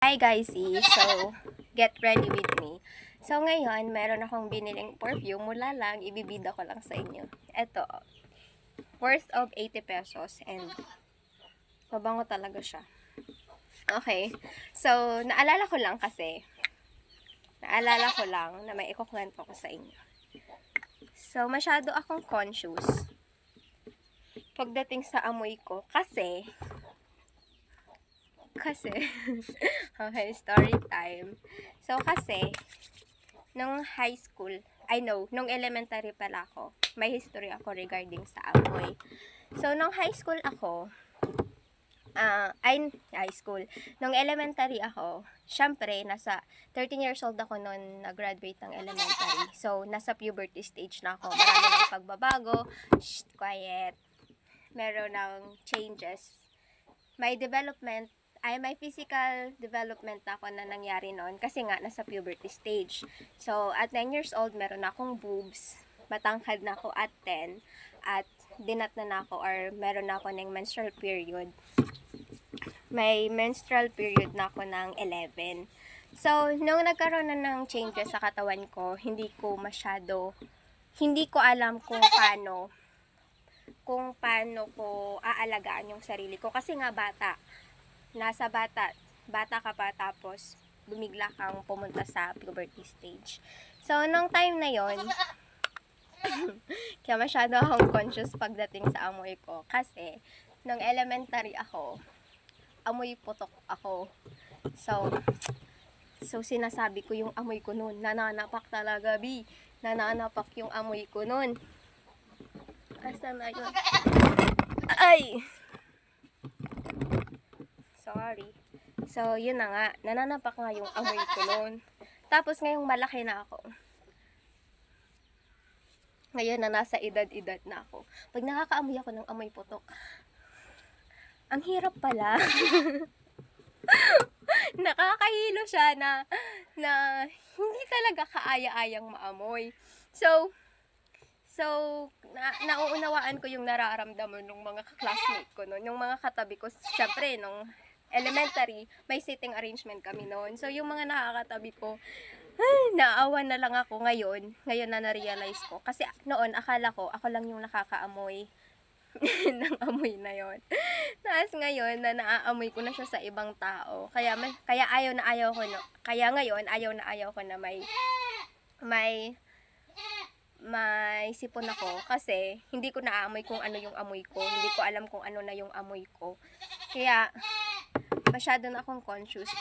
Hi guys, so get ready with me. So ngayon, meron akong biniling perfume. Mula lang, ibibida ko lang sa inyo. Ito, worth of 80 pesos and mabango talaga siya. Okay, so naalala ko lang na may ikukwento ko sa inyo. So masyado akong conscious pagdating sa amoy ko kasi okay, story time. So kasi nung high school, nung elementary pala ako, may history ako regarding sa amoy. So nung high school ako, nung elementary ako, syempre nasa 13 years old ako noon nag-graduate ng elementary. So nasa puberty stage na ako. Marami ng pagbabago, quiet. Meron ng changes. May physical development ako na nangyari noon kasi nga nasa puberty stage. So, at 9 years old, meron akong boobs. Matangkad na ako at 10. At dinat na ako or meron na ako ng menstrual period. May menstrual period na ako ng 11. So, nung nagkaroon na ng changes sa katawan ko, hindi ko alam kung paano ko aalagaan yung sarili ko. Kasi nga bata ka pa tapos bumigla kang pumunta sa puberty stage. So, nung time na yon kaya masyado akong conscious pagdating sa amoy ko. Kasi, nung elementary ako, amoy putok ako. So sinasabi ko yung amoy ko nun. Nananapak talaga, B. Nananapak yung amoy ko nun. Asan na yun? Ay! Sorry. So, yun na nga. Nananapak nga yung amoy ko noon. Tapos, ngayong malaki na ako. Ngayon na nasa edad-edad na ako. Pag nakakaamoy ako ng amoy putok, ang hirap pala. Nakakahilo siya na hindi talaga kaaya-ayang maamoy. So, nauunawaan ko yung nararamdaman ng mga classmate ko noon, yung mga katabi ko. Syempre, nung elementary, may sitting arrangement kami noon. So, yung mga nakakatabi ko, naawa na lang ako ngayon. Ngayon na na-realize ko. Kasi noon, akala ko, ako lang yung nakakaamoy ng amoy na yon. Tapos ngayon, naaamoy ko na siya sa ibang tao. Kaya ngayon, ayaw ko na may sipon ako kasi hindi ko naaamoy kung ano yung amoy ko. Hindi ko alam kung ano na yung amoy ko. Kaya masyado na akong conscious